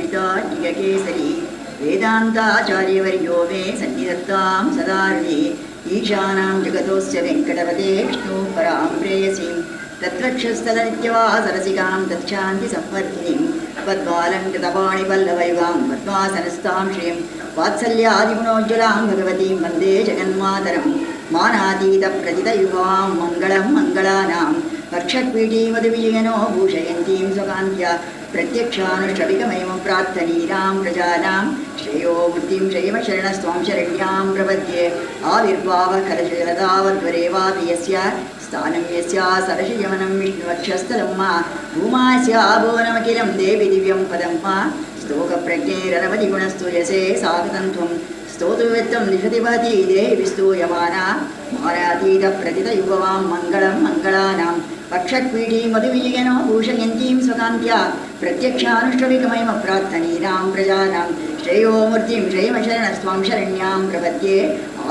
श्रीमद्वेदान्तिककेसरी वेदान्ताचार्यवर्यो मे सन्निधत्तां सदाहृदि ईशानां जगतोऽस्य वेङ्कटपते विष्णुः परां प्रेयसीं तत्रक्षस्थलनित्यवासरसिकां तच्छान्तिसंवर्धिनीं पद्मालङ्कृतपाणिपल्लवयुगां पद्मासनस्तां श्रियं वात्सल्यादिगुणोज्ज्वलां भगवतीं वन्दे जगन्मातरं मानातीतप्रतितयुगां मङ्गलं मङ्गलानां पक्षक्पीठीमधुविजयनो भूषयन्तीं स्वकान्त्या प्रत्यक्षानुष्ठविकमयं प्रार्थनीरां प्रजानां श्रेयो बुद्धिं श्रेयमशरणस्त्वां शरण्यां प्रपद्ये आविर्भावकलशलतावद्वरेवापि यस्य स्थानं यस्या सरसियमनं विष्णुवक्षस्थलं मा भूमास्याभोनमखिलं देवि दिव्यं पदं मा स्तोकप्रज्ञैरनवधिगुणस्तु यसे सागतं त्वं स्तोतुवेत्तं दिशति वहति देवि स्तूयमाना मानातीतप्रतितयुगवां मङ्गलं मङ्गलानां पक्षक्पीठीं मधुविजयनो भूषयन्तीं स्वकान्त्या प्रत्यक्षानुष्ठविकमयं प्रार्थनीरां प्रजानां श्रेयोमूर्तिं श्रेयमशरणस्त्वां शरण्यां प्रपद्ये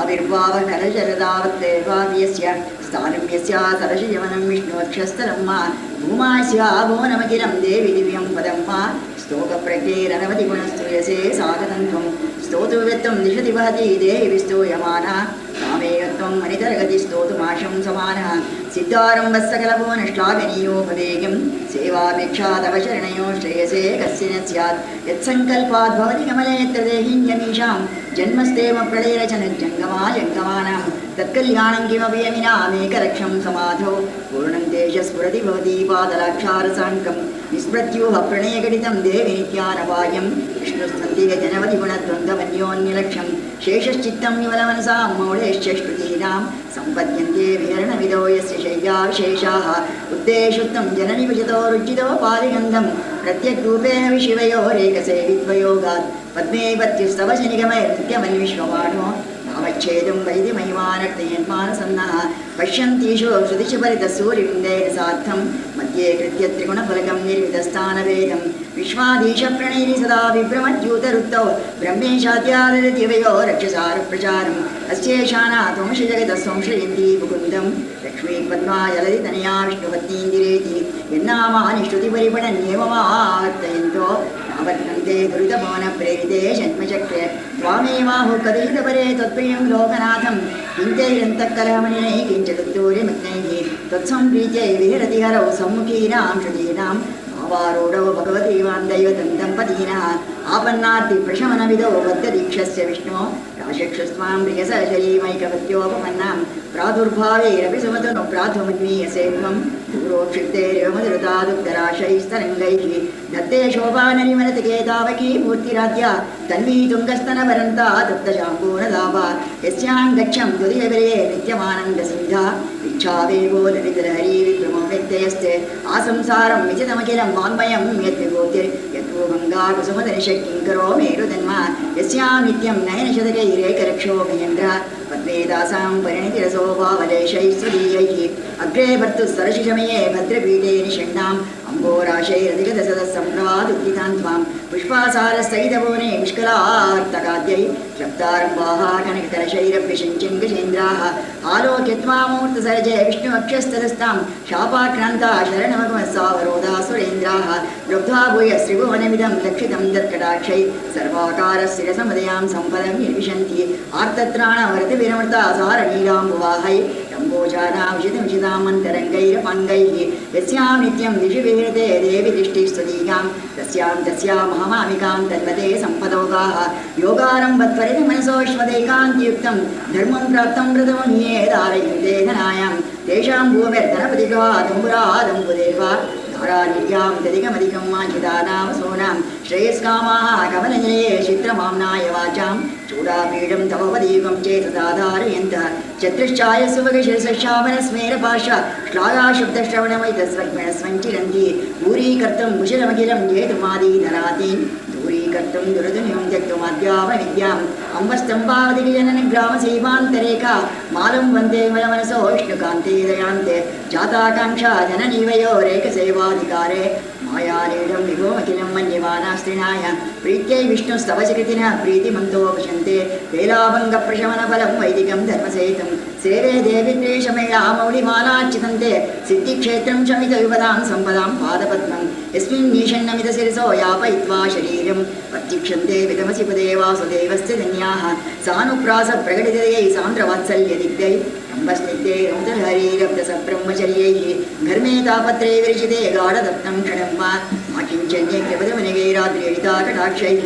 आविर्भावकलशरदावत्तेवापि यस्य स्थानं यस्या सरसियमनं विष्णुवक्षस्थलं मा भूमास्याभोनमखिलं देवि दिव्यं पदं मा स्तोकप्रज्ञैरनवधिगुणस्तु यसे सागतं त्वं स्तोतुवेत्तं दिशति वहति देवि स्तूयमाना कामेयत्वं मनितरगति स्तोतुमाशं समानः सिद्धारम्भस्सकलभुवनश्लाघनीयो भवेयं सेवापेक्षा तव शरणयो श्रेयसे कस्य न स्यात् यत्सङ्कल्पाद्भवति कमले यत्र देहिन्यमीषां जन्मस्तेम प्रलयरचनज्जङ्गमाजङ्गमानां तत्कल्याणं किमपि यमिनामेकलक्षं समाधौ पूर्णं तेज स्फुरति भवती पादलाक्षारसाङ्कं निस्मृत्युः प्रणयघटितं देवि नित्यानपायं विष्णुस्कन्दिगजनवधिगुणद्वन्द्वमन्योन्यलक्षं शेषश्चित्तं विमलमनसां मौलेश्चष्टुतीनां सम्पद्यन्ते विहरणविदो यस्य शय्याविशेषाः उद्देशुत्तं जननिविशतो रुचितो पादिगन्धं प्रत्यग्रूपेण विशिवयोरेकसेवित्वयोगात् पद्मे पत्युस्तव शनिगमैर्नित्यमन्विश्वमानो नामच्छेदं वैदि महिमानक्तयन्मानसन्नः पश्यन्तीषु श्रुतिषु परितसूर्यवृन्देन सार्थं मध्ये कृत्य त्रिगुणफलकं निर्मितस्थानभेदं विश्वाधीशप्रणैः सदा विभ्रमद्यूतरुक्तौ ब्रह्मेशाद्यादृत्यवयो रक्षसारप्रचारम् अस्येषानाथोंश जगतस्संश्रयन्ती मुकुन्दं लक्ष्मीपद्माजलधितनया विष्णुपत्नीन्दिरेति यन्नामानि श्रुतिपरिपणन्येवमावर्तयन्तो नावर्तन्ते दुरितभवनप्रेरिते जन्मचक्रे त्वामेवाहु कथितपरे त्वत्प्रियं लोकनाथं किञ्चैरन्तःकलहमनिनैः किञ्चदुत्तूर्यमग्नैः त्वत्सम्प्रीत्यै विहरति हरौ सम्मुखीनां श्रुतीनां भावारूढौ भगवतीवान् दैवतं दम्पतीनः आपन्नार्तिप्रशमनविदौ बद्धदीक्षस्य विष्णो राशक्षस्त्वां प्रियसहचरीमैकपत्योपपन्नां प्रादुर्भावैरपि सुमतनु प्राथुमन्मीयसे त्वं दूरोक्षिप्तेरिवमधुरतादुग्धराशैस्तरङ्गैः दत्ते शोभानरिमनतिके तावकी मूर्तिराद्या तन्वी तुङ्गस्तनभरन्ता दत्तशाम्पूर्णदाभा यस्यां गच्छं त्वदियविरे नित्यमानन्दसिन्धा इच्छावेवो ललितलहरी विद्रुमो व्यक्तयस्ते आसंसारं विचितमखिलं वाङ्मयं यद्विभूतिर्यद्भूभङ्गाकुसुमदनिशक्तिङ्करो मेरुधन्मा यस्यां नित्यं नयनशतकैरेकरक्षो महेन्द्र पद्मेदासां परिणतिरसो भावलेशैस्वदीयैः अग्रे भर्तुः सरशिशमये भद्रपीठे निषण्णाम् अम्बोराशैरधिगतसदस्सम्भ्रवादुत्थितान् त्वां पुष्पासारसहितभुवने पुष्कलार्तकाद्यै रक्तारम्भाः कनककलशैरभ्यषञ्चिङ्गजेन्द्राः आलोक्य त्वामूर्तसरजे विष्णुवक्षस्तदस्तां शापाक्रान्ता शरणमगमस्सावरोधा सुरेन्द्राः लब्ध्वा भूय श्रीभुवनमिदं लक्षितं तत्कटाक्षै सर्वाकारस्थिरसमुदयां सम्पदं निर्विशन्ति आर्तत्राणवरतिविरमृता सारनीलाम्बुवाहै शम्भोजानाविषितमिषितामन्तरङ्गैरपाङ्गैः यस्यां नित्यं दिशि विहृते देवि दृष्टिस्तुतीयां तस्यां महामामिकां तन्वते सम्पदोगाः योगारम्भत्वरितमनसोऽश्वदैकान्तियुक्तं धर्मं प्राप्तं व्रतमुन्ये धारयन्ते धनायां तेषां भूमिर्धनपतिगादम्बुरादम्बुदेवा धारानित्यां तदिकमधिकं वाञ्छितानामसोनां श्रेयस्कामाः कमलनिलये चित्रमाम्नाय वाचां चूडापीडं तवपदीपं चेतसा धारयन्तः चतुश्चायसुभगशिरसश्यामनस्मेरपाशा श्लाघाशब्दश्रवणमैतस्वग्मणस्वञ्चिरन्ति दूरीकर्तुं कुशलमखिलं जेतुमादीधरातीं दूरीकर्तुं दुरदुनियं त्यक्तुमाद्यावनिद्याम् अम्बस्तम्भावधिजननिग्रामसेवान्तरेखा मालं वन्दे मलमनसो विष्णुकान्ते दयान्ते जाताकाङ्क्षा जननीवयोरेकसेवाधिकारे मायालीढं विभोमखिलं मन्यमानास्त्रिणाय प्रीत्यै विष्णुस्तवचकृतिनः प्रीतिमन्तोपशन्ते वेलाभङ्गप्रशमनफलं वैदिकं धर्मसेतुं सेवे देवीन्द्रेशमेळा मौलिमालार्चितन्ते सिद्धिक्षेत्रं शमितयुवदां सम्पदां पादपद्मं यस्मिन् नीषन्नमितशिरसो यापयित्वा शरीरं प्रत्यक्षन्ते विदमसि पदे वासुदेवस्य धन्याः सानुप्रासप्रकटितयै सान्द्रवात्सल्यदिग्धै अम्बस्निग्धे रौद्रहरीरब्धसब्रह्मचर्यैः घर्मे तापत्रे विरचिते गाढदत्तं क्षणं वा मा किञ्चन्ये कृपदमनिगैराद्रियविताकटाक्षैः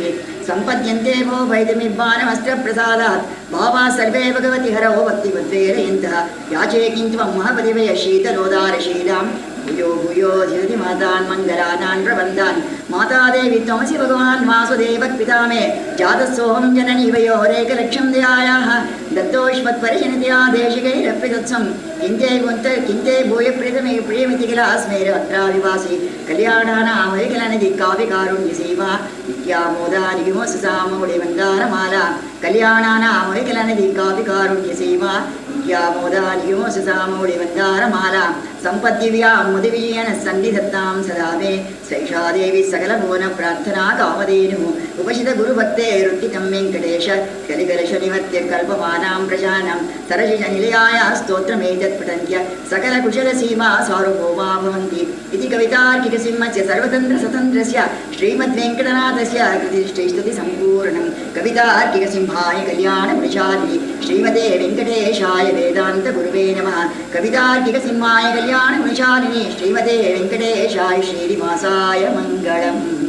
सम्पद्यन्ते भो वैदमिब्बानमस्त्रप्रसादात् भावा सर्वे भगवति हरौ भक्तिवद्वेरयन्तः याचे किन्त्वं महपतिवय शीतलोदारशीलां भूयो भूयो धिरति मातान् मङ्गलानान् प्रबन्धान् माता देवी त्वमसि भगवान् वासुदेवः पिता मे जातस्सोऽहं जननी वयोरेकलक्षं दयायाः दत्तोष्मत्परिजनतया देशिकैरप्यतत्सं किञ्चे भूय प्रियतमे प्रियमिति किल स्मेरत्राविवासि कल्याणानामैकलनिधि काव्यकारुण्यसेवा नित्यामोदारियोससामौडिवन्दारमाला कल्याणानामैकलनिधि काव्यकारुण्यसेवा नित्यामोदारियोससामौडिवन्दारमाला सम्पद्दिव्यां मुदिवीयनः सन्निधत्तां सदा मे सैषा देवी सकलभुवनप्रार्थना कामधेनुः उपशितगुरुभक्तेरुत्थितं वेङ्कटेश कलिकलशनिवर्त्य कल्पमानां प्रजानां सरसिजनिलयाय स्तोत्रमेतत्पठन्त्य सकलकुशलसीमा सार्वभौमा भवन्ति इति कवितार्किकसिंहस्य सर्वतन्त्रस्वतन्त्रस्य श्रीमद्वेङ्कटनाथस्य कृतिष्ठैस्तुतिसम्पूर्णं कवितार्किकसिंहाय कल्याणगुणशालिनि श्रीमते वेङ्कटेशाय वेदान्तगुरुवे नमः कवितार्किकसिंहाय कल्याणगुणशालिनि श्रीमते वेङ्कटेशाय श्रीनिवासाय मङ्गलम्।